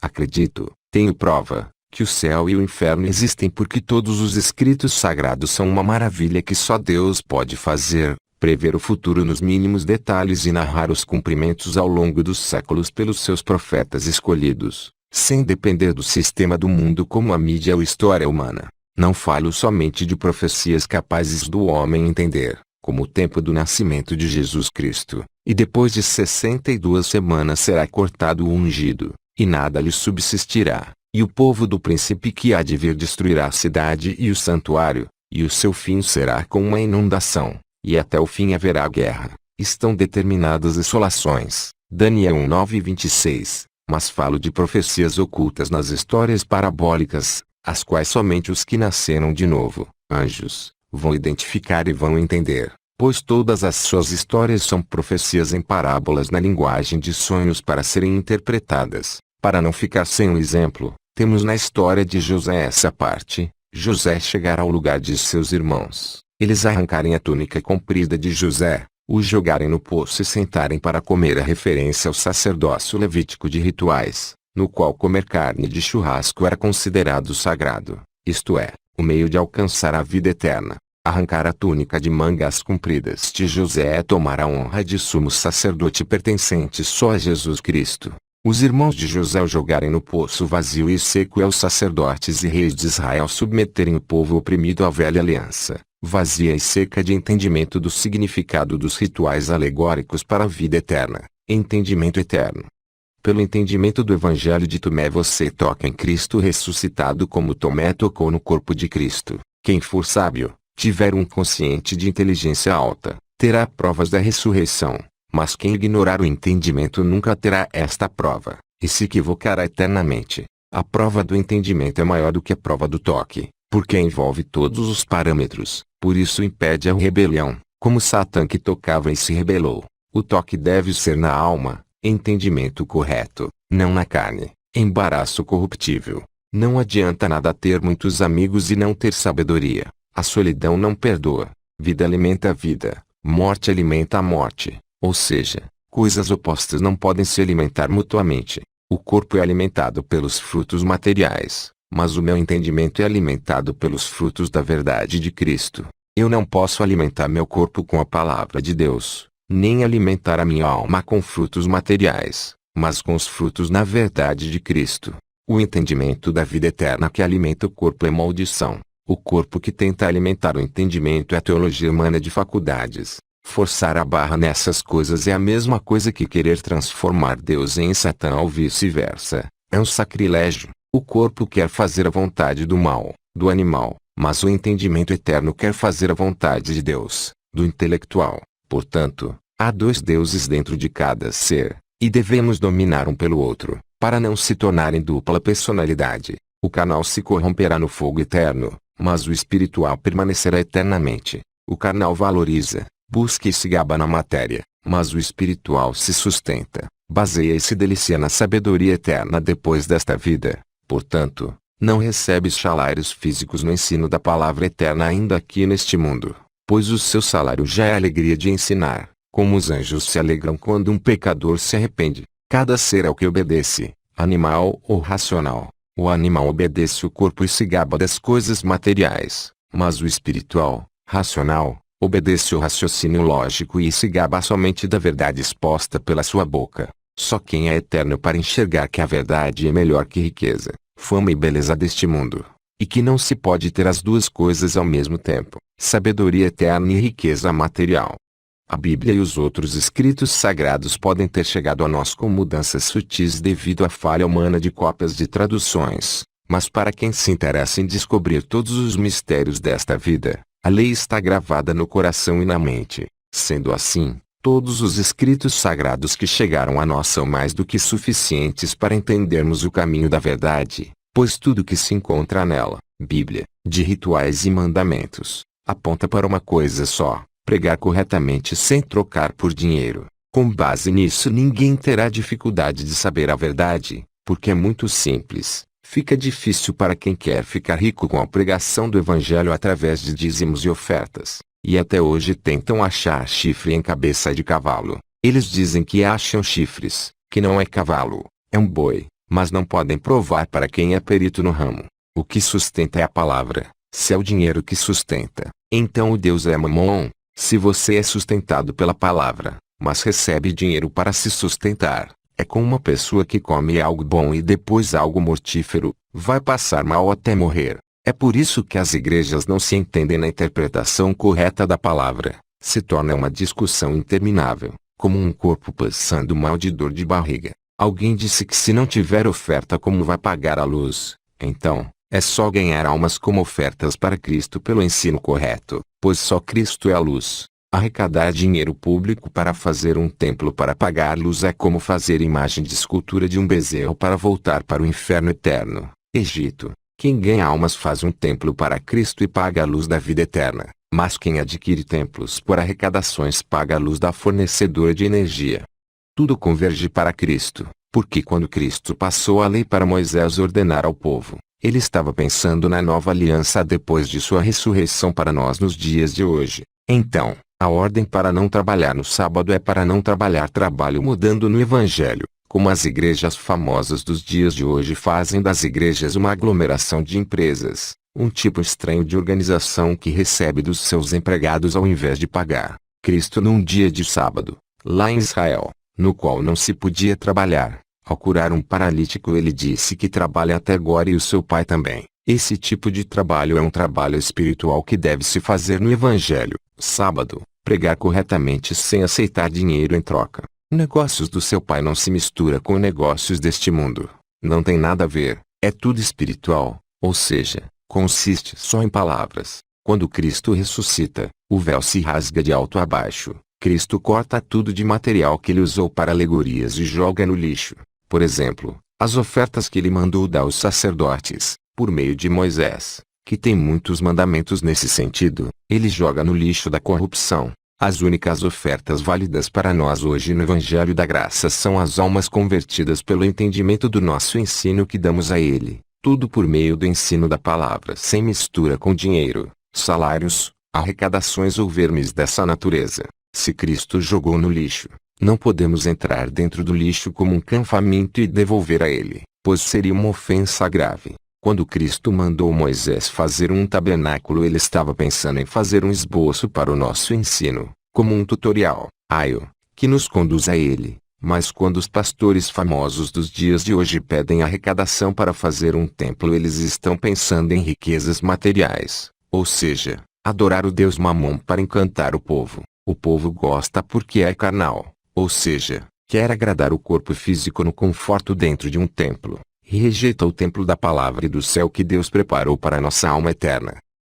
Acredito, tenho prova, que o céu e o inferno existem porque todos os escritos sagrados são uma maravilha que só Deus pode fazer, prever o futuro nos mínimos detalhes e narrar os cumprimentos ao longo dos séculos pelos seus profetas escolhidos, sem depender do sistema do mundo como a mídia ou história humana. Não falo somente de profecias capazes do homem entender, como o tempo do nascimento de Jesus Cristo, e depois de 62 semanas será cortado o ungido, e nada lhe subsistirá, e o povo do príncipe que há de vir destruirá a cidade e o santuário, e o seu fim será com uma inundação, e até o fim haverá guerra. Estão determinadas assolações. Daniel 1:9-26. Mas falo de profecias ocultas nas histórias parabólicas, as quais somente os que nasceram de novo, anjos, vão identificar e vão entender, pois todas as suas histórias são profecias em parábolas na linguagem de sonhos para serem interpretadas. Para não ficar sem um exemplo, temos na história de José essa parte: José chegará ao lugar de seus irmãos, eles arrancarem a túnica comprida de José, o jogarem no poço e sentarem para comer. A referência ao sacerdócio levítico de rituais, no qual comer carne de churrasco era considerado sagrado, isto é, o meio de alcançar a vida eterna. Arrancar a túnica de mangas compridas de José é tomar a honra de sumo sacerdote pertencente só a Jesus Cristo. Os irmãos de José o jogarem no poço vazio e seco é os sacerdotes e reis de Israel submeterem o povo oprimido à velha aliança, vazia e seca de entendimento do significado dos rituais alegóricos para a vida eterna, entendimento eterno. Pelo entendimento do Evangelho de Tomé você toca em Cristo ressuscitado como Tomé tocou no corpo de Cristo. Quem for sábio, tiver um consciente de inteligência alta, terá provas da ressurreição, mas quem ignorar o entendimento nunca terá esta prova, e se equivocará eternamente. A prova do entendimento é maior do que a prova do toque, porque envolve todos os parâmetros, por isso impede a rebelião, como Satã que tocava e se rebelou. O toque deve ser na alma, entendimento correto, não na carne, embaraço corruptível. Não adianta nada ter muitos amigos e não ter sabedoria. A solidão não perdoa. Vida alimenta a vida, morte alimenta a morte. Ou seja, coisas opostas não podem se alimentar mutuamente. O corpo é alimentado pelos frutos materiais, mas o meu entendimento é alimentado pelos frutos da verdade de Cristo. Eu não posso alimentar meu corpo com a palavra de Deus, nem alimentar a minha alma com frutos materiais, mas com os frutos na verdade de Cristo. O entendimento da vida eterna que alimenta o corpo é maldição. O corpo que tenta alimentar o entendimento é a teologia humana de faculdades. Forçar a barra nessas coisas é a mesma coisa que querer transformar Deus em Satã ou vice-versa. É um sacrilégio. O corpo quer fazer a vontade do mal, do animal, mas o entendimento eterno quer fazer a vontade de Deus, do intelectual. Portanto, há dois deuses dentro de cada ser, e devemos dominar um pelo outro, para não se tornarem dupla personalidade. O carnal se corromperá no fogo eterno, mas o espiritual permanecerá eternamente. O carnal valoriza, busca e se gaba na matéria, mas o espiritual se sustenta, baseia e se delicia na sabedoria eterna depois desta vida. Portanto, não recebes salários físicos no ensino da palavra eterna ainda aqui neste mundo, pois o seu salário já é a alegria de ensinar, como os anjos se alegram quando um pecador se arrepende. Cada ser ao que obedece, animal ou racional. O animal obedece o corpo e se gaba das coisas materiais, mas o espiritual, racional, obedece o raciocínio lógico e se gaba somente da verdade exposta pela sua boca. Só quem é eterno para enxergar que a verdade é melhor que riqueza, fama e beleza deste mundo, e que não se pode ter as duas coisas ao mesmo tempo, sabedoria eterna e riqueza material. A Bíblia e os outros escritos sagrados podem ter chegado a nós com mudanças sutis devido à falha humana de cópias de traduções, mas para quem se interessa em descobrir todos os mistérios desta vida, a lei está gravada no coração e na mente. Sendo assim, todos os escritos sagrados que chegaram a nós são mais do que suficientes para entendermos o caminho da verdade, pois tudo que se encontra nela, Bíblia, de rituais e mandamentos, aponta para uma coisa só: pregar corretamente sem trocar por dinheiro. Com base nisso ninguém terá dificuldade de saber a verdade, porque é muito simples. Fica difícil para quem quer ficar rico com a pregação do Evangelho através de dízimos e ofertas. E até hoje tentam achar chifre em cabeça de cavalo. Eles dizem que acham chifres, que não é cavalo, é um boi. mas não podem provar para quem é perito no ramo. O que sustenta é a palavra. Se é o dinheiro que sustenta, então o Deus é Mamon. Se você é sustentado pela palavra, mas recebe dinheiro para se sustentar, é como uma pessoa que come algo bom e depois algo mortífero, vai passar mal até morrer. É por isso que as igrejas não se entendem na interpretação correta da palavra. Se torna uma discussão interminável, como um corpo passando mal de dor de barriga. Alguém disse que se não tiver oferta, como vai pagar a luz? Então, é só ganhar almas como ofertas para Cristo pelo ensino correto, pois só Cristo é a luz. Arrecadar dinheiro público para fazer um templo para pagar luz é como fazer imagem de escultura de um bezerro para voltar para o inferno eterno. Egito. Quem ganha almas faz um templo para Cristo e paga a luz da vida eterna, mas quem adquire templos por arrecadações paga a luz da fornecedora de energia. Tudo converge para Cristo, porque quando Cristo passou a lei para Moisés ordenar ao povo, ele estava pensando na nova aliança depois de sua ressurreição para nós nos dias de hoje. Então, a ordem para não trabalhar no sábado é para não trabalhar trabalho mudando no Evangelho, como as igrejas famosas dos dias de hoje fazem das igrejas uma aglomeração de empresas, um tipo estranho de organização que recebe dos seus empregados ao invés de pagar. Cristo num dia de sábado, lá em Israel, no qual não se podia trabalhar, ao curar um paralítico ele disse que trabalha até agora e o seu pai também. Esse tipo de trabalho é um trabalho espiritual que deve se fazer no Evangelho. Sábado, pregar corretamente sem aceitar dinheiro em troca. Negócios do seu pai não se mistura com negócios deste mundo. Não tem nada a ver, é tudo espiritual, ou seja, consiste só em palavras. Quando Cristo ressuscita, o véu se rasga de alto a baixo. Cristo corta tudo de material que ele usou para alegorias e joga no lixo. Por exemplo, as ofertas que ele mandou dar aos sacerdotes, por meio de Moisés, que tem muitos mandamentos nesse sentido, ele joga no lixo da corrupção. As únicas ofertas válidas para nós hoje no Evangelho da Graça são as almas convertidas pelo entendimento do nosso ensino que damos a ele, tudo por meio do ensino da palavra sem mistura com dinheiro, salários, arrecadações ou vermes dessa natureza. Se Cristo jogou no lixo, não podemos entrar dentro do lixo como um cão faminto e devolver a ele, pois seria uma ofensa grave. Quando Cristo mandou Moisés fazer um tabernáculo, ele estava pensando em fazer um esboço para o nosso ensino, como um tutorial, que nos conduz a ele. Mas quando os pastores famosos dos dias de hoje pedem arrecadação para fazer um templo, eles estão pensando em riquezas materiais, ou seja, adorar o Deus Mamon para encantar o povo. O povo gosta porque é carnal, ou seja, quer agradar o corpo físico no conforto dentro de um templo. E rejeita o templo da palavra e do céu que Deus preparou para nossa alma eterna.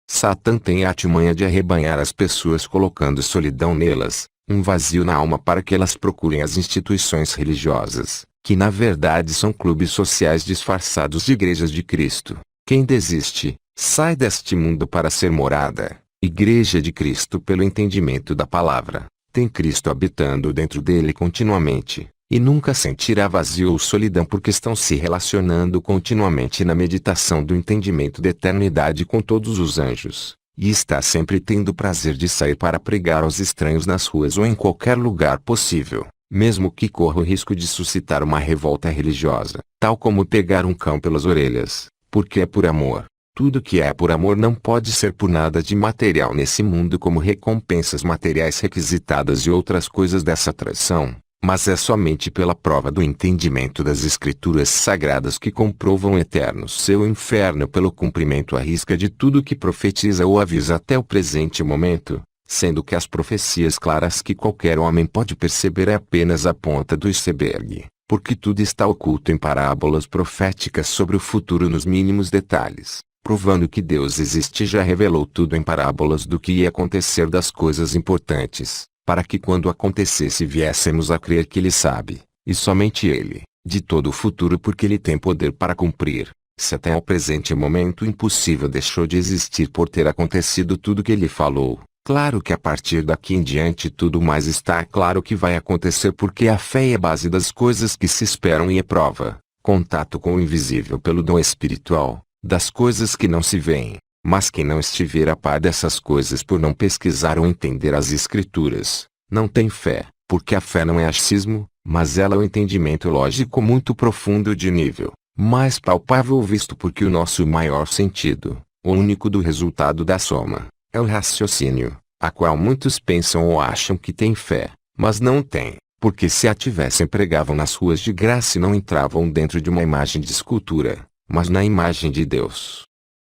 Satã tem a artimanha de arrebanhar as pessoas colocando solidão nelas, um vazio na alma para que elas procurem as instituições religiosas, que na verdade são clubes sociais disfarçados de igrejas de Cristo. Quem desiste, sai deste mundo para ser morada, igreja de Cristo pelo entendimento da palavra, tem Cristo habitando dentro dele continuamente. E nunca sentirá vazio ou solidão porque estão se relacionando continuamente na meditação do entendimento da eternidade com todos os anjos, e está sempre tendo prazer de sair para pregar aos estranhos nas ruas ou em qualquer lugar possível, mesmo que corra o risco de suscitar uma revolta religiosa, tal como pegar um cão pelas orelhas, porque é por amor. Tudo que é por amor não pode ser por nada de material nesse mundo como recompensas materiais requisitadas e outras coisas dessa atração. Mas é somente pela prova do entendimento das Escrituras Sagradas que comprovam o eterno seu inferno pelo cumprimento à risca de tudo que profetiza ou avisa até o presente momento, sendo que as profecias claras que qualquer homem pode perceber é apenas a ponta do iceberg, porque tudo está oculto em parábolas proféticas sobre o futuro nos mínimos detalhes, provando que Deus existe e já revelou tudo em parábolas do que ia acontecer das coisas importantes, para que quando acontecesse viéssemos a crer que Ele sabe, e somente Ele, de todo o futuro porque Ele tem poder para cumprir. Se até ao presente momento impossível deixou de existir por ter acontecido tudo que Ele falou, claro que a partir daqui em diante tudo mais está claro que vai acontecer porque a fé é a base das coisas que se esperam e é prova, contato com o invisível pelo dom espiritual, das coisas que não se veem. Mas quem não estiver a par dessas coisas por não pesquisar ou entender as Escrituras, não tem fé, porque a fé não é achismo, mas ela é o entendimento lógico muito profundo de nível mais palpável visto porque o nosso maior sentido, o único do resultado da soma, é o raciocínio, a qual muitos pensam ou acham que têm fé, mas não têm, porque se a tivessem pregavam nas ruas de graça e não entravam dentro de uma imagem de escultura, mas na imagem de Deus.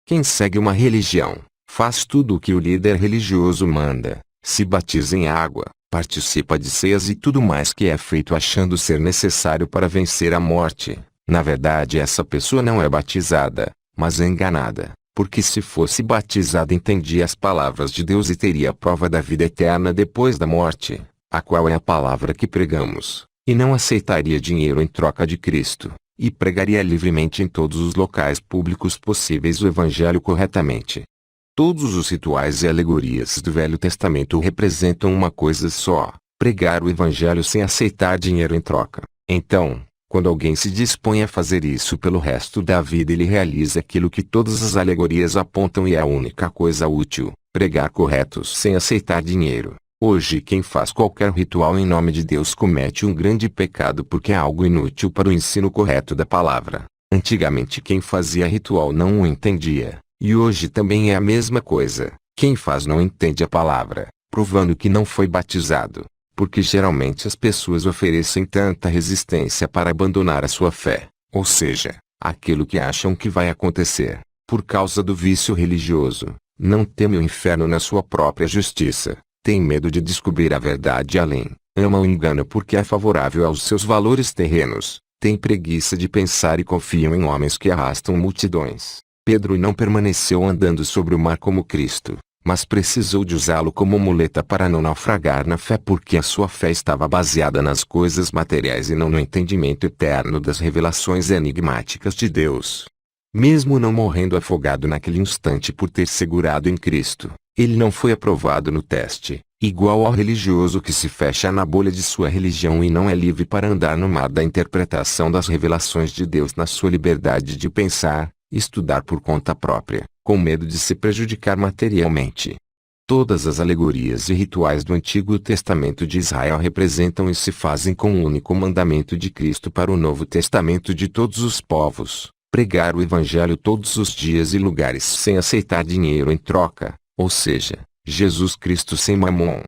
Quem segue uma religião, faz tudo o que o líder religioso manda, se batiza em água, participa de ceias e tudo mais que é feito achando ser necessário para vencer a morte. Na verdade essa pessoa não é batizada, mas é enganada, porque se fosse batizada entendia as palavras de Deus e teria a prova da vida eterna depois da morte, a qual é a palavra que pregamos, e não aceitaria dinheiro em troca de Cristo, e pregaria livremente em todos os locais públicos possíveis o Evangelho corretamente. Todos os rituais e alegorias do Velho Testamento representam uma coisa só, pregar o Evangelho sem aceitar dinheiro em troca. Então, quando alguém se dispõe a fazer isso pelo resto da vida ele realiza aquilo que todas as alegorias apontam e é a única coisa útil, pregar corretos sem aceitar dinheiro. Hoje quem faz qualquer ritual em nome de Deus comete um grande pecado porque é algo inútil para o ensino correto da palavra. Antigamente quem fazia ritual não o entendia, e hoje também é a mesma coisa. Quem faz não entende a palavra, provando que não foi batizado. Porque geralmente as pessoas oferecem tanta resistência para abandonar a sua fé, ou seja, aquilo que acham que vai acontecer, por causa do vício religioso, não teme o inferno na sua própria justiça, tem medo de descobrir a verdade além, ama o engano porque é favorável aos seus valores terrenos, tem preguiça de pensar e confiam em homens que arrastam multidões. Pedro não permaneceu andando sobre o mar como Cristo, mas precisou de usá-lo como muleta para não naufragar na fé porque a sua fé estava baseada nas coisas materiais e não no entendimento eterno das revelações enigmáticas de Deus. Mesmo não morrendo afogado naquele instante por ter segurado em Cristo, ele não foi aprovado no teste, igual ao religioso que se fecha na bolha de sua religião e não é livre para andar no mar da interpretação das revelações de Deus na sua liberdade de pensar, estudar por conta própria, com medo de se prejudicar materialmente. Todas as alegorias e rituais do Antigo Testamento de Israel representam e se fazem com o único mandamento de Cristo para o Novo Testamento de todos os povos, pregar o Evangelho todos os dias e lugares sem aceitar dinheiro em troca, ou seja, Jesus Cristo sem mamon.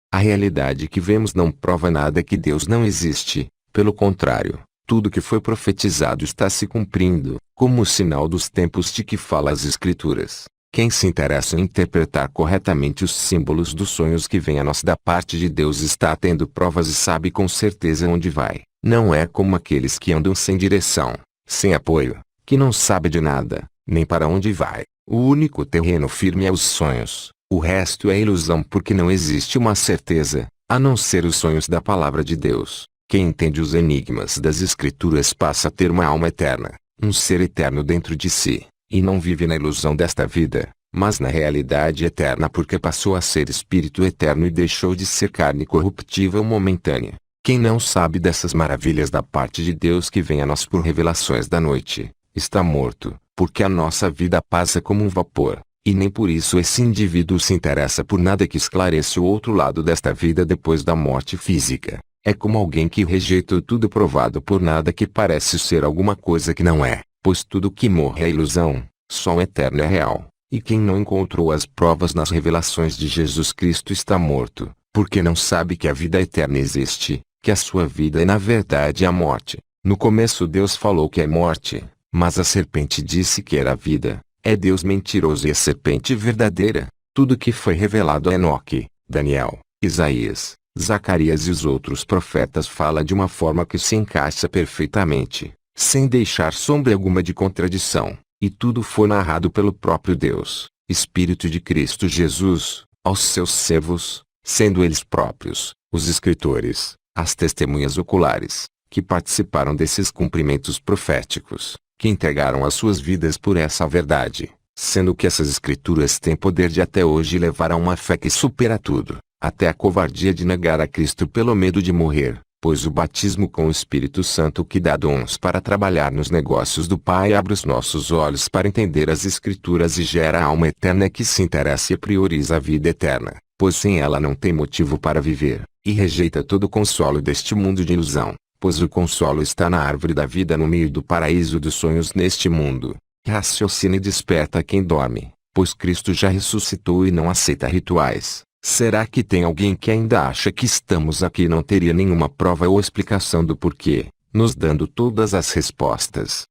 A realidade que vemos não prova nada que Deus não existe, pelo contrário. Tudo que foi profetizado está se cumprindo, como o sinal dos tempos de que fala as Escrituras. Quem se interessa em interpretar corretamente os símbolos dos sonhos que vêm a nós da parte de Deus está tendo provas e sabe com certeza onde vai. Não é como aqueles que andam sem direção, sem apoio, que não sabe de nada, nem para onde vai. O único terreno firme é os sonhos, o resto é ilusão porque não existe uma certeza, a não ser os sonhos da palavra de Deus. Quem entende os enigmas das Escrituras passa a ter uma alma eterna, um ser eterno dentro de si, e não vive na ilusão desta vida, mas na realidade eterna porque passou a ser espírito eterno e deixou de ser carne corruptível momentânea. Quem não sabe dessas maravilhas da parte de Deus que vem a nós por revelações da noite, está morto, porque a nossa vida passa como um vapor, e nem por isso esse indivíduo se interessa por nada que esclareça o outro lado desta vida depois da morte física. É como alguém que rejeita tudo provado por nada que parece ser alguma coisa que não é, pois tudo que morre é ilusão, só o eterno é real, e quem não encontrou as provas nas revelações de Jesus Cristo está morto, porque não sabe que a vida eterna existe, que a sua vida é na verdade a morte. No começo Deus falou que é morte, mas a serpente disse que era vida. É Deus mentiroso e a serpente verdadeira. Tudo que foi revelado a Enoque, Daniel, Isaías, Zacarias e os outros profetas fala de uma forma que se encaixa perfeitamente, sem deixar sombra alguma de contradição, e tudo foi narrado pelo próprio Deus, Espírito de Cristo Jesus, aos seus servos, sendo eles próprios, os escritores, as testemunhas oculares, que participaram desses cumprimentos proféticos, que entregaram as suas vidas por essa verdade, sendo que essas escrituras têm poder de até hoje levar a uma fé que supera tudo. Até a covardia de negar a Cristo pelo medo de morrer, pois o batismo com o Espírito Santo que dá dons para trabalhar nos negócios do Pai abre os nossos olhos para entender as Escrituras e gera a alma eterna que se interessa e prioriza a vida eterna, pois sem ela não tem motivo para viver, e rejeita todo o consolo deste mundo de ilusão. pois o consolo está na árvore da vida no meio do paraíso dos sonhos neste mundo. Raciocina e desperta quem dorme, pois Cristo já ressuscitou e não aceita rituais. Será que tem alguém que ainda acha que estamos aqui e não teria nenhuma prova ou explicação do porquê, nos dando todas as respostas?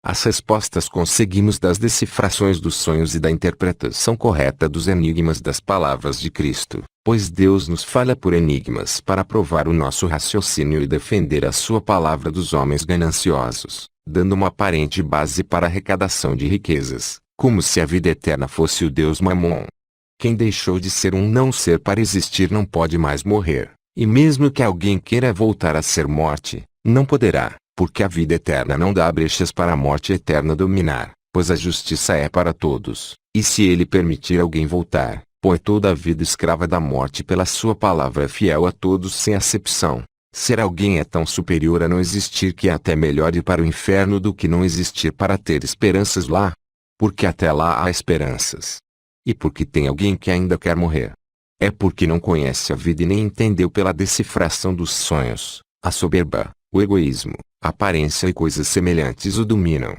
As respostas conseguimos das decifrações dos sonhos e da interpretação correta dos enigmas das palavras de Cristo, pois Deus nos fala por enigmas para provar o nosso raciocínio e defender a sua palavra dos homens gananciosos, dando uma aparente base para a arrecadação de riquezas, como se a vida eterna fosse o Deus Mamon. Quem deixou de ser um não ser para existir não pode mais morrer, e mesmo que alguém queira voltar a ser morte, não poderá, porque a vida eterna não dá brechas para a morte eterna dominar, pois a justiça é para todos, e se ele permitir alguém voltar, põe toda a vida escrava da morte pela sua palavra é fiel a todos sem acepção. Ser alguém é tão superior a não existir que é até melhor ir para o inferno do que não existir para ter esperanças lá. Porque até lá há esperanças. E porque tem alguém que ainda quer morrer. É porque não conhece a vida e nem entendeu pela decifração dos sonhos, a soberba, o egoísmo, a aparência e coisas semelhantes o dominam.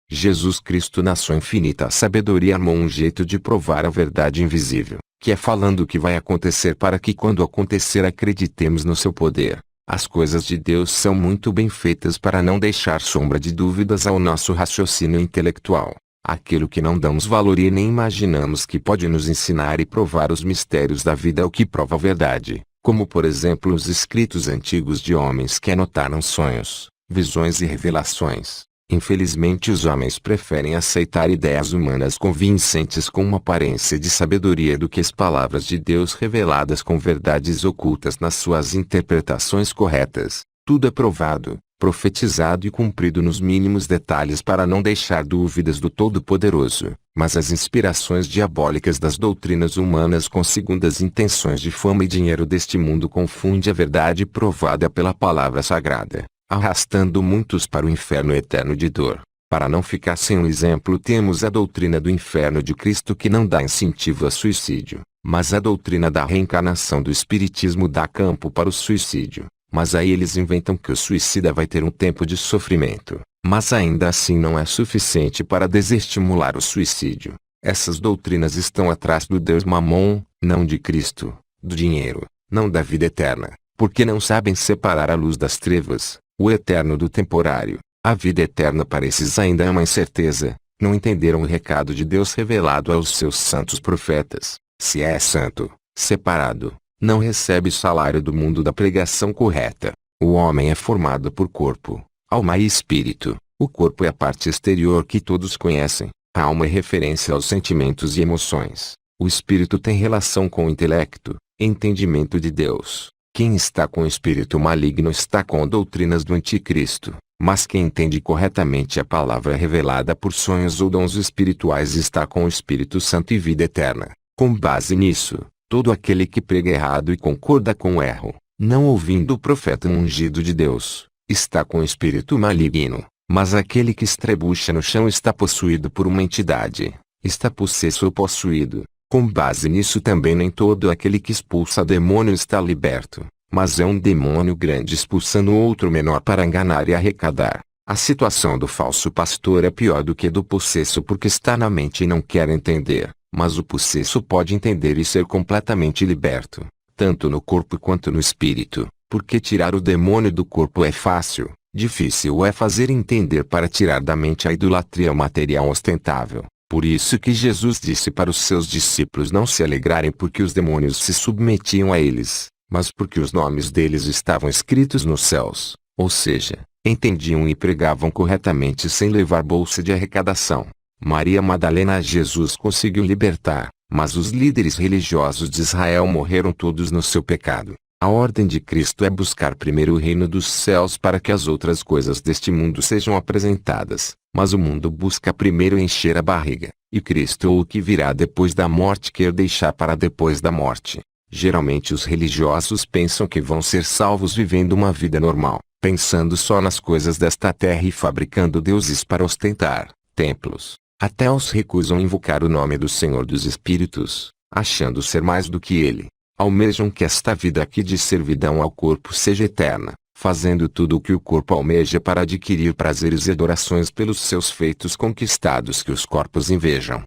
Jesus Cristo na sua infinita sabedoria armou um jeito de provar a verdade invisível, que é falando o que vai acontecer para que quando acontecer acreditemos no seu poder. As coisas de Deus são muito bem feitas para não deixar sombra de dúvidas ao nosso raciocínio intelectual. Aquilo que não damos valor e nem imaginamos que pode nos ensinar e provar os mistérios da vida é o que prova a verdade, como por exemplo os escritos antigos de homens que anotaram sonhos, visões e revelações. Infelizmente os homens preferem aceitar ideias humanas convincentes com uma aparência de sabedoria do que as palavras de Deus reveladas com verdades ocultas nas suas interpretações corretas. Tudo é provado, profetizado e cumprido nos mínimos detalhes para não deixar dúvidas do Todo-Poderoso, mas as inspirações diabólicas das doutrinas humanas com segundas intenções de fama e dinheiro deste mundo confunde a verdade provada pela palavra sagrada, arrastando muitos para o inferno eterno de dor. Para não ficar sem um exemplo temos a doutrina do inferno de Cristo que não dá incentivo a suicídio, mas a doutrina da reencarnação do Espiritismo dá campo para o suicídio. Mas aí eles inventam que o suicida vai ter um tempo de sofrimento, mas ainda assim não é suficiente para desestimular o suicídio. Essas doutrinas estão atrás do Deus Mamon, não de Cristo, do dinheiro, não da vida eterna, porque não sabem separar a luz das trevas, o eterno do temporário. A vida eterna para esses ainda é uma incerteza, não entenderam o recado de Deus revelado aos seus santos profetas. Se é santo, separado, não recebe salário do mundo da pregação correta. O homem é formado por corpo, alma e espírito. O corpo é a parte exterior que todos conhecem. A alma é referência aos sentimentos e emoções. O espírito tem relação com o intelecto, entendimento de Deus. Quem está com o espírito maligno está com doutrinas do anticristo. Mas quem entende corretamente a palavra revelada por sonhos ou dons espirituais está com o Espírito Santo e vida eterna. Com base nisso, todo aquele que prega errado e concorda com o erro, não ouvindo o profeta ungido de Deus, está com o espírito maligno. Mas aquele que estrebucha no chão está possuído por uma entidade, está possesso ou possuído. Com base nisso também nem todo aquele que expulsa demônio está liberto, mas é um demônio grande expulsando outro menor para enganar e arrecadar. A situação do falso pastor é pior do que do possesso porque está na mente e não quer entender. Mas o possesso pode entender e ser completamente liberto, tanto no corpo quanto no espírito, porque tirar o demônio do corpo é fácil, difícil é fazer entender para tirar da mente a idolatria material ostentável. Por isso que Jesus disse para os seus discípulos não se alegrarem porque os demônios se submetiam a eles, mas porque os nomes deles estavam escritos nos céus, ou seja, entendiam e pregavam corretamente sem levar bolsa de arrecadação. Maria Madalena Jesus conseguiu libertar, mas os líderes religiosos de Israel morreram todos no seu pecado. A ordem de Cristo é buscar primeiro o reino dos céus para que as outras coisas deste mundo sejam apresentadas, mas o mundo busca primeiro encher a barriga, e Cristo ou o que virá depois da morte quer deixar para depois da morte. Geralmente os religiosos pensam que vão ser salvos vivendo uma vida normal, pensando só nas coisas desta terra e fabricando deuses para ostentar, templos. Até os recusam invocar o nome do Senhor dos Espíritos, achando ser mais do que ele. Almejam que esta vida aqui de servidão ao corpo seja eterna, fazendo tudo o que o corpo almeja para adquirir prazeres e adorações pelos seus feitos conquistados que os corpos invejam.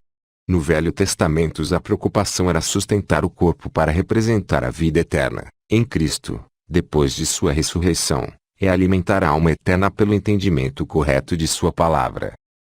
No Velho Testamento a preocupação era sustentar o corpo para representar a vida eterna. Em Cristo, depois de sua ressurreição, é alimentar a alma eterna pelo entendimento correto de sua palavra.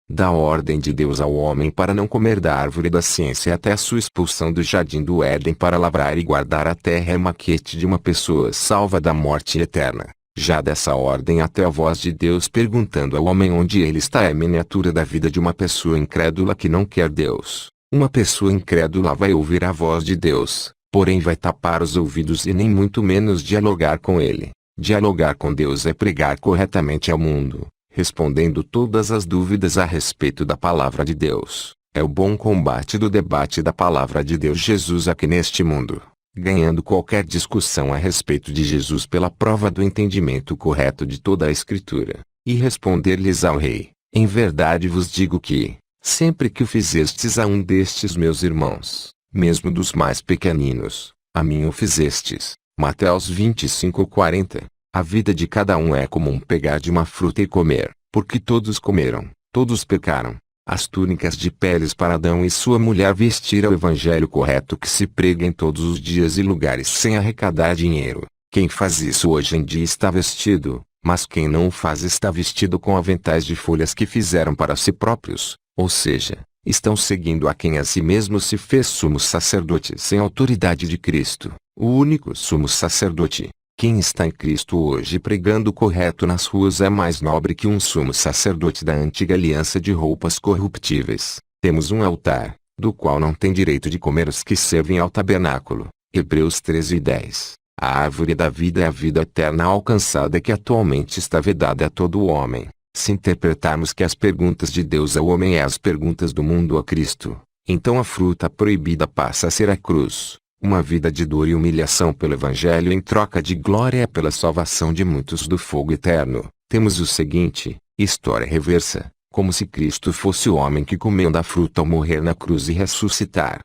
Da ordem de Deus ao homem para não comer da árvore da ciência até a sua expulsão do jardim do Éden para lavrar e guardar a terra é maquete de uma pessoa salva da morte eterna. Já dessa ordem até a voz de Deus perguntando ao homem onde ele está é miniatura da vida de uma pessoa incrédula que não quer Deus. Uma pessoa incrédula vai ouvir a voz de Deus, porém vai tapar os ouvidos e nem muito menos dialogar com ele. Dialogar com Deus é pregar corretamente ao mundo, respondendo todas as dúvidas a respeito da palavra de Deus. É o bom combate do debate da palavra de Deus Jesus aqui neste mundo, ganhando qualquer discussão a respeito de Jesus pela prova do entendimento correto de toda a Escritura, e responder-lhes ao Rei: em verdade vos digo que, sempre que o fizestes a um destes meus irmãos, mesmo dos mais pequeninos, a mim o fizestes. Mateus 25:40. A vida de cada um é como pegar de uma fruta e comer, porque todos comeram, todos pecaram. As túnicas de peles para Adão e sua mulher vestiram o evangelho correto que se prega em todos os dias e lugares sem arrecadar dinheiro. Quem faz isso hoje em dia está vestido, mas quem não o faz está vestido com aventais de folhas que fizeram para si próprios, ou seja, estão seguindo a quem a si mesmo se fez sumo sacerdote sem autoridade de Cristo, o único sumo sacerdote. Quem está em Cristo hoje pregando o correto nas ruas é mais nobre que um sumo sacerdote da antiga aliança de roupas corruptíveis. Temos um altar, do qual não tem direito de comer os que servem ao tabernáculo. Hebreus 13:10. A árvore da vida é a vida eterna alcançada que atualmente está vedada a todo o homem. Se interpretarmos que as perguntas de Deus ao homem é as perguntas do mundo a Cristo, então a fruta proibida passa a ser a cruz. Uma vida de dor e humilhação pelo Evangelho em troca de glória pela salvação de muitos do fogo eterno. Temos o seguinte, história reversa, como se Cristo fosse o homem que comeu da fruta ao morrer na cruz e ressuscitar.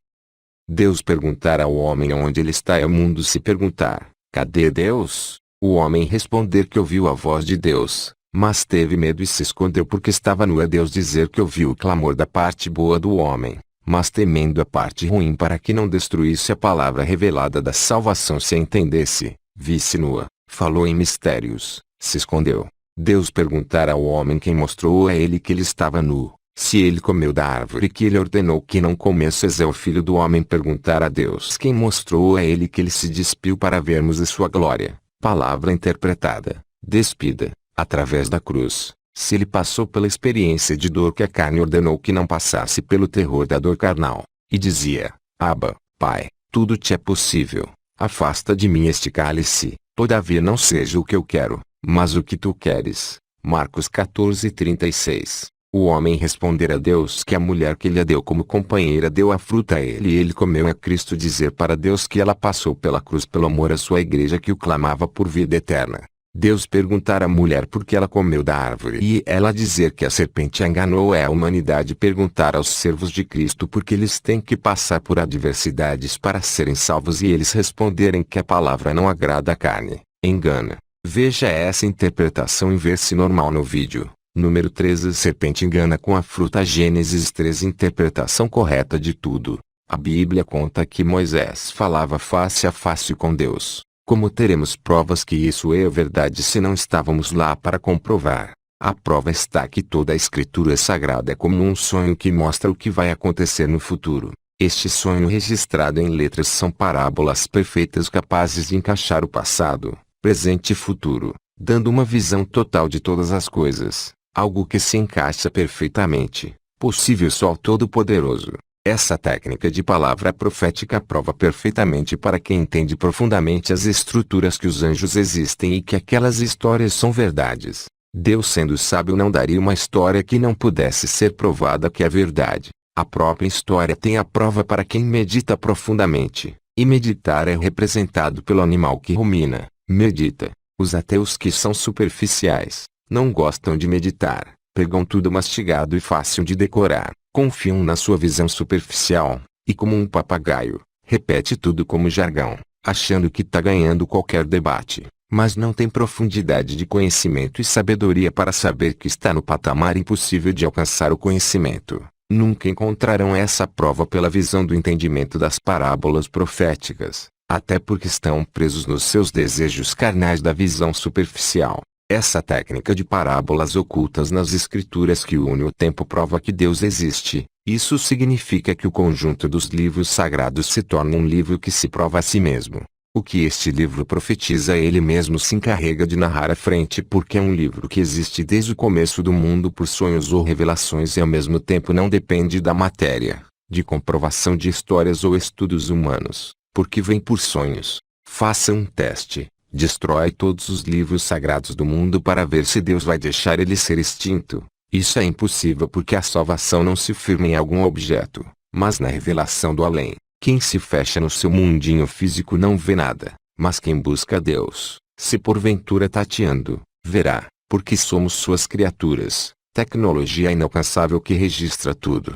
Deus perguntar ao homem onde ele está e ao mundo se perguntar, cadê Deus? O homem responder que ouviu a voz de Deus, mas teve medo e se escondeu porque estava nu. É Deus dizer que ouviu o clamor da parte boa do homem, mas temendo a parte ruim para que não destruísse a palavra revelada da salvação se a entendesse, visse nua, falou em mistérios, se escondeu. Deus perguntar ao homem quem mostrou a ele que ele estava nu, se ele comeu da árvore que ele ordenou que não comesses. É o filho do homem perguntar a Deus quem mostrou a ele que ele se despiu para vermos a sua glória. Palavra interpretada, despida, através da cruz. Se ele passou pela experiência de dor que a carne ordenou que não passasse pelo terror da dor carnal, e dizia, Abba, Pai, tudo te é possível, afasta de mim este cálice, todavia não seja o que eu quero, mas o que tu queres. Marcos 14:36. O homem responder a Deus que a mulher que lhe deu como companheira deu a fruta a ele e ele comeu. É Cristo dizer para Deus que ela passou pela cruz pelo amor à sua igreja que o clamava por vida eterna. Deus perguntar à mulher por que ela comeu da árvore e ela dizer que a serpente a enganou. É a humanidade perguntar aos servos de Cristo por que eles têm que passar por adversidades para serem salvos e eles responderem que a palavra não agrada à carne, engana. Veja essa interpretação em verso normal no vídeo. Número 13. Serpente engana com a fruta. Gênesis 13. Interpretação correta de tudo. A Bíblia conta que Moisés falava face a face com Deus. Como teremos provas que isso é verdade se não estávamos lá para comprovar? A prova está que toda a Escritura Sagrada é como um sonho que mostra o que vai acontecer no futuro. Este sonho registrado em letras são parábolas perfeitas capazes de encaixar o passado, presente e futuro, dando uma visão total de todas as coisas, algo que se encaixa perfeitamente, possível só ao Todo-Poderoso. Essa técnica de palavra profética prova perfeitamente para quem entende profundamente as estruturas que os anjos existem e que aquelas histórias são verdades. Deus, sendo sábio, não daria uma história que não pudesse ser provada que é verdade. A própria história tem a prova para quem medita profundamente, e meditar é representado pelo animal que rumina, medita. Os ateus que são superficiais, não gostam de meditar, pegam tudo mastigado e fácil de decorar. Confiam na sua visão superficial, e como um papagaio, repete tudo como jargão, achando que está ganhando qualquer debate. mas não têm profundidade de conhecimento e sabedoria para saber que está no patamar impossível de alcançar o conhecimento. Nunca encontrarão essa prova pela visão do entendimento das parábolas proféticas, até porque estão presos nos seus desejos carnais da visão superficial. Essa técnica de parábolas ocultas nas Escrituras que une o tempo prova que Deus existe. Isso significa que o conjunto dos livros sagrados se torna um livro que se prova a si mesmo. O que este livro profetiza ele mesmo se encarrega de narrar à frente porque é um livro que existe desde o começo do mundo por sonhos ou revelações e ao mesmo tempo não depende da matéria, de comprovação de histórias ou estudos humanos, porque vem por sonhos. Faça um teste. Destrói todos os livros sagrados do mundo para ver se Deus vai deixar ele ser extinto. Isso é impossível porque a salvação não se firma em algum objeto, mas na revelação do além. Quem se fecha no seu mundinho físico não vê nada, mas quem busca Deus, se porventura tateando, verá, porque somos suas criaturas, tecnologia inalcançável que registra tudo.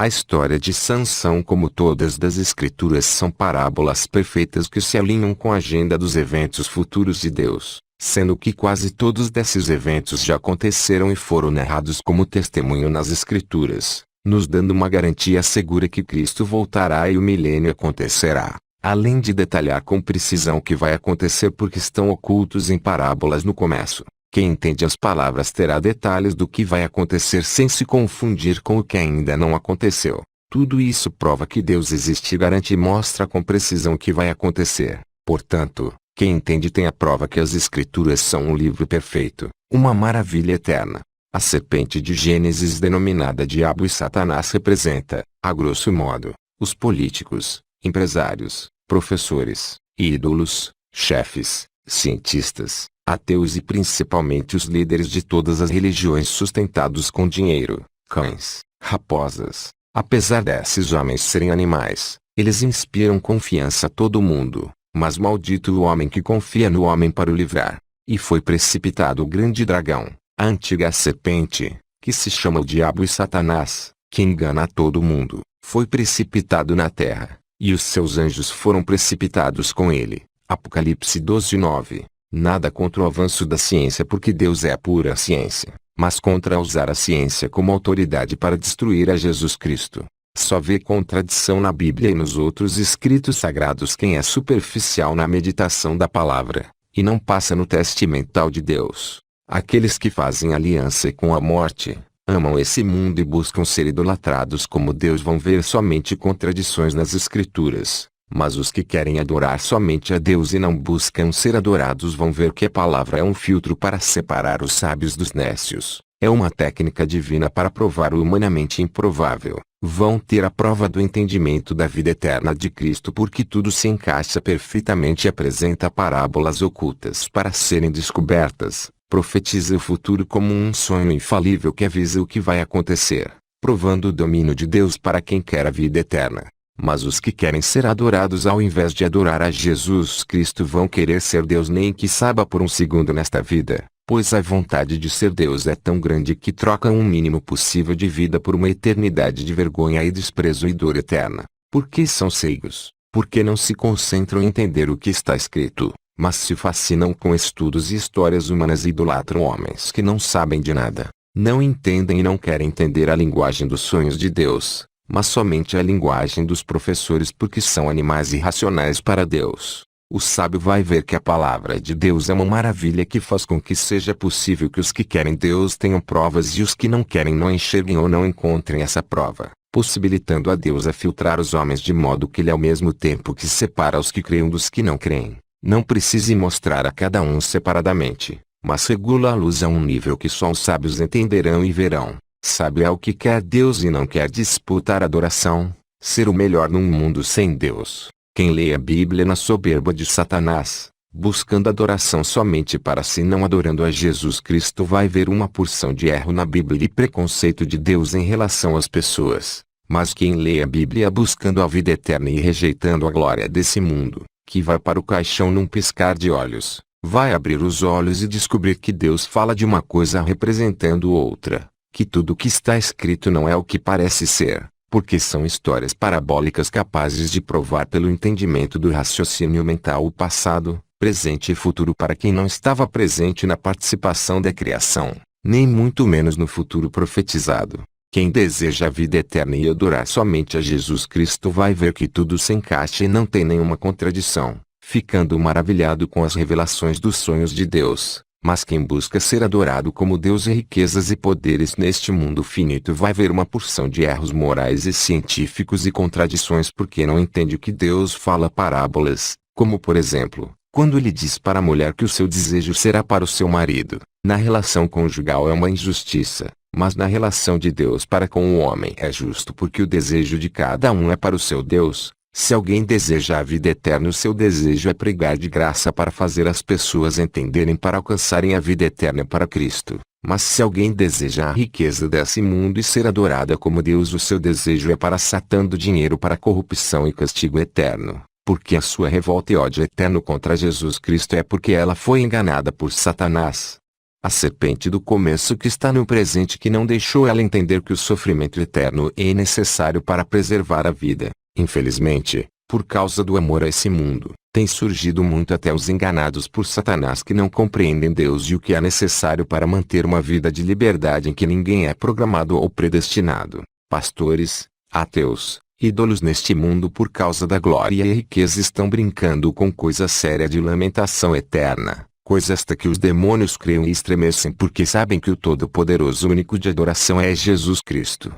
A história de Sansão, como todas das Escrituras, são parábolas perfeitas que se alinham com a agenda dos eventos futuros de Deus, sendo que quase todos desses eventos já aconteceram e foram narrados como testemunho nas Escrituras, nos dando uma garantia segura que Cristo voltará e o milênio acontecerá, além de detalhar com precisão o que vai acontecer porque estão ocultos em parábolas no começo. Quem entende as palavras terá detalhes do que vai acontecer sem se confundir com o que ainda não aconteceu. Tudo isso prova que Deus existe e garante e mostra com precisão o que vai acontecer. Portanto, quem entende tem a prova que as Escrituras são um livro perfeito, uma maravilha eterna. A serpente de Gênesis denominada Diabo e Satanás representa, a grosso modo, os políticos, empresários, professores, ídolos, chefes, cientistas, ateus e principalmente os líderes de todas as religiões sustentados com dinheiro, cães, raposas. Apesar desses homens serem animais, eles inspiram confiança a todo mundo, mas maldito o homem que confia no homem para o livrar. E foi precipitado o grande dragão, a antiga serpente, que se chama o Diabo e Satanás, que engana a todo mundo, foi precipitado na terra, e os seus anjos foram precipitados com ele. Apocalipse 12:9. Nada contra o avanço da ciência porque Deus é a pura ciência, mas contra usar a ciência como autoridade para destruir a Jesus Cristo. Só vê contradição na Bíblia e nos outros escritos sagrados quem é superficial na meditação da palavra, e não passa no teste mental de Deus. Aqueles que fazem aliança com a morte, amam esse mundo e buscam ser idolatrados como Deus vão ver somente contradições nas Escrituras. Mas os que querem adorar somente a Deus e não buscam ser adorados vão ver que a palavra é um filtro para separar os sábios dos nécios. É uma técnica divina para provar o humanamente improvável. Vão ter a prova do entendimento da vida eterna de Cristo porque tudo se encaixa perfeitamente e apresenta parábolas ocultas para serem descobertas. Profetiza o futuro como um sonho infalível que avisa o que vai acontecer, provando o domínio de Deus para quem quer a vida eterna. Mas os que querem ser adorados ao invés de adorar a Jesus Cristo vão querer ser Deus nem que saiba por um segundo nesta vida, pois a vontade de ser Deus é tão grande que trocam um mínimo possível de vida por uma eternidade de vergonha e desprezo e dor eterna. Por que são cegos? Porque não se concentram em entender o que está escrito, mas se fascinam com estudos e histórias humanas e idolatram homens que não sabem de nada, não entendem e não querem entender a linguagem dos sonhos de Deus, mas somente a linguagem dos professores porque são animais irracionais para Deus. O sábio vai ver que a palavra de Deus é uma maravilha que faz com que seja possível que os que querem Deus tenham provas e os que não querem não enxerguem ou não encontrem essa prova, possibilitando a Deus a filtrar os homens de modo que ele ao mesmo tempo que separa os que creem dos que não creem, não precise mostrar a cada um separadamente, mas regula a luz a um nível que só os sábios entenderão e verão. Sábio é o que quer Deus e não quer disputar adoração, ser o melhor num mundo sem Deus. Quem lê a Bíblia na soberba de Satanás, buscando adoração somente para si não adorando a Jesus Cristo vai ver uma porção de erro na Bíblia e preconceito de Deus em relação às pessoas. Mas quem lê a Bíblia buscando a vida eterna e rejeitando a glória desse mundo, que vai para o caixão num piscar de olhos, vai abrir os olhos e descobrir que Deus fala de uma coisa representando outra. Que tudo o que está escrito não é o que parece ser, porque são histórias parabólicas capazes de provar pelo entendimento do raciocínio mental o passado, presente e futuro para quem não estava presente na participação da criação, nem muito menos no futuro profetizado. Quem deseja a vida eterna e adorar somente a Jesus Cristo vai ver que tudo se encaixa e não tem nenhuma contradição, ficando maravilhado com as revelações dos sonhos de Deus. Mas quem busca ser adorado como Deus e riquezas e poderes neste mundo finito vai ver uma porção de erros morais e científicos e contradições porque não entende o que Deus fala parábolas, como por exemplo, quando ele diz para a mulher que o seu desejo será para o seu marido. Na relação conjugal é uma injustiça, mas na relação de Deus para com o homem é justo porque o desejo de cada um é para o seu Deus. Se alguém deseja a vida eterna, o seu desejo é pregar de graça para fazer as pessoas entenderem para alcançarem a vida eterna para Cristo. Mas se alguém deseja a riqueza desse mundo e ser adorada como Deus, o seu desejo é para Satã, do dinheiro para corrupção e castigo eterno. Porque a sua revolta e ódio eterno contra Jesus Cristo é porque ela foi enganada por Satanás. A serpente do começo que está no presente que não deixou ela entender que o sofrimento eterno é necessário para preservar a vida. Infelizmente, por causa do amor a esse mundo, tem surgido muito até os enganados por Satanás que não compreendem Deus e o que é necessário para manter uma vida de liberdade em que ninguém é programado ou predestinado. Pastores, ateus, ídolos neste mundo por causa da glória e riqueza estão brincando com coisa séria de lamentação eterna, coisa esta que os demônios creem e estremecem porque sabem que o Todo-Poderoso único de adoração é Jesus Cristo.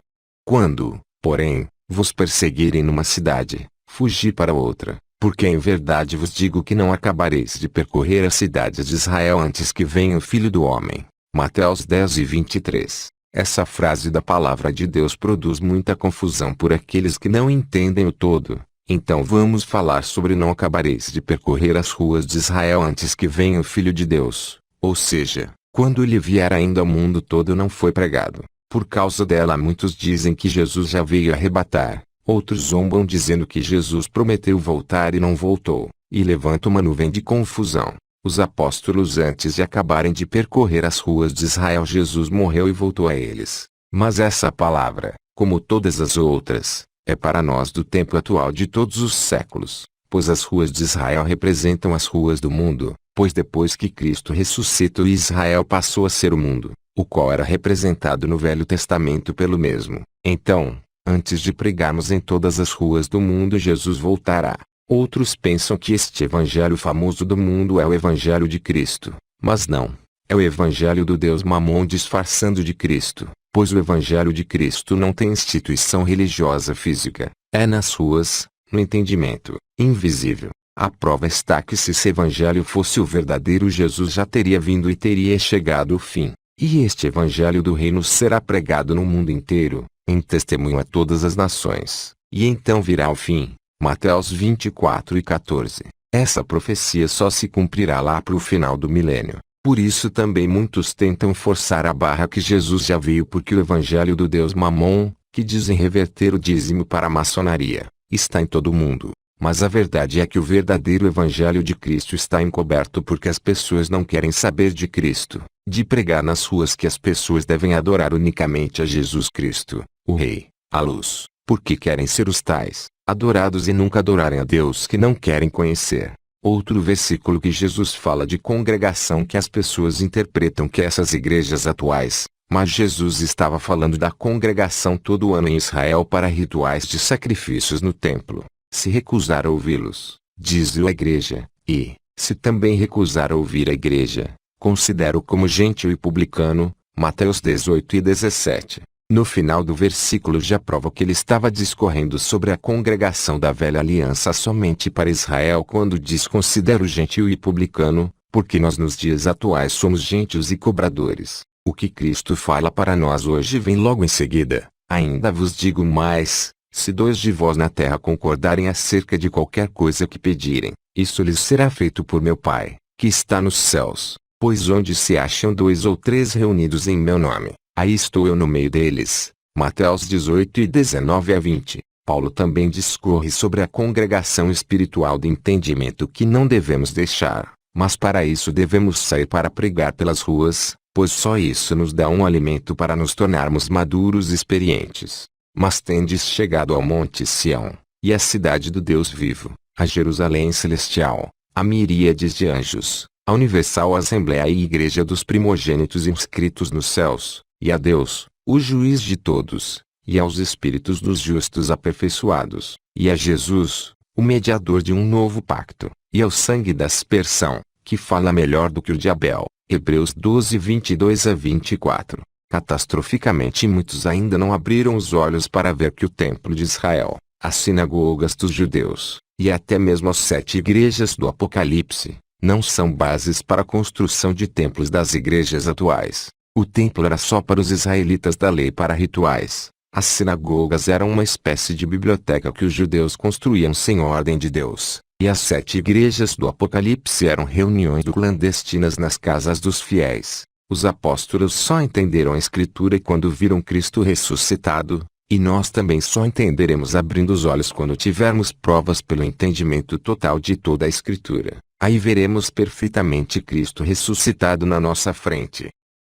Quando, porém, vos perseguirem numa cidade, fugi para outra, porque em verdade vos digo que não acabareis de percorrer as cidades de Israel antes que venha o Filho do Homem. Mateus 10:23. Essa frase da palavra de Deus produz muita confusão por aqueles que não entendem o todo. Então vamos falar sobre não acabareis de percorrer as ruas de Israel antes que venha o Filho de Deus, ou seja, quando ele vier ainda o mundo todo não foi pregado. Por causa dela muitos dizem que Jesus já veio arrebatar, outros zombam dizendo que Jesus prometeu voltar e não voltou, e levanta uma nuvem de confusão. Os apóstolos antes de acabarem de percorrer as ruas de Israel Jesus morreu e voltou a eles. Mas essa palavra, como todas as outras, é para nós do tempo atual de todos os séculos, pois as ruas de Israel representam as ruas do mundo, pois depois que Cristo ressuscitou Israel passou a ser o mundo, o qual era representado no Velho Testamento pelo mesmo. Então, antes de pregarmos em todas as ruas do mundo Jesus voltará. Outros pensam que este evangelho famoso do mundo é o evangelho de Cristo, mas não. É o evangelho do Deus Mamon disfarçando de Cristo, pois o evangelho de Cristo não tem instituição religiosa física, é nas ruas, no entendimento, invisível. A prova está que se esse evangelho fosse o verdadeiro Jesus já teria vindo e teria chegado o fim. E este evangelho do reino será pregado no mundo inteiro, em testemunho a todas as nações, e então virá o fim. Mateus 24:14. Essa profecia só se cumprirá lá para o final do milênio. Por isso também muitos tentam forçar a barra que Jesus já veio porque o evangelho do Deus Mamon, que dizem reverter o dízimo para a maçonaria, está em todo o mundo. Mas a verdade é que o verdadeiro evangelho de Cristo está encoberto porque as pessoas não querem saber de Cristo, de pregar nas ruas que as pessoas devem adorar unicamente a Jesus Cristo, o Rei, a Luz, porque querem ser os tais, adorados e nunca adorarem a Deus que não querem conhecer. Outro versículo que Jesus fala de congregação que as pessoas interpretam que essas igrejas atuais, mas Jesus estava falando da congregação todo ano em Israel para rituais de sacrifícios no templo. Se recusar a ouvi-los, diz-o a igreja, e, se também recusar a ouvir a igreja, considero como gentio e publicano. Mateus 18:17. No final do versículo já prova que ele estava discorrendo sobre a congregação da velha aliança somente para Israel quando diz considero gentio e publicano, porque nós nos dias atuais somos gentios e cobradores. O que Cristo fala para nós hoje vem logo em seguida. Ainda vos digo mais, se dois de vós na terra concordarem acerca de qualquer coisa que pedirem, isso lhes será feito por meu Pai, que está nos céus. Pois onde se acham 2 ou 3 reunidos em meu nome, aí estou eu no meio deles. Mateus 18:19-20. Paulo também discorre sobre a congregação espiritual de entendimento que não devemos deixar, mas para isso devemos sair para pregar pelas ruas, pois só isso nos dá um alimento para nos tornarmos maduros e experientes. Mas tendes chegado ao monte Sião, e à cidade do Deus vivo, a Jerusalém celestial, a miríades de anjos, a universal Assembleia e Igreja dos primogênitos inscritos nos céus, e a Deus, o juiz de todos, e aos espíritos dos justos aperfeiçoados, e a Jesus, o mediador de um novo pacto, e ao sangue da aspersão, que fala melhor do que o de Abel. Hebreus 12, 22 a 24. Catastroficamente muitos ainda não abriram os olhos para ver que o templo de Israel, as sinagogas dos judeus, e até mesmo as 7 igrejas do Apocalipse, não são bases para a construção de templos das igrejas atuais. O templo era só para os israelitas da lei para rituais. As sinagogas eram uma espécie de biblioteca que os judeus construíam sem ordem de Deus. E as 7 igrejas do Apocalipse eram reuniões clandestinas nas casas dos fiéis. Os apóstolos só entenderam a Escritura quando viram Cristo ressuscitado, e nós também só entenderemos abrindo os olhos quando tivermos provas pelo entendimento total de toda a Escritura. Aí veremos perfeitamente Cristo ressuscitado na nossa frente.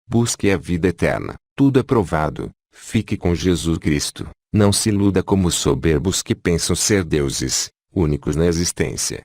Busque a vida eterna, tudo é provado. Fique com Jesus Cristo. Não se iluda como os soberbos que pensam ser deuses, únicos na existência.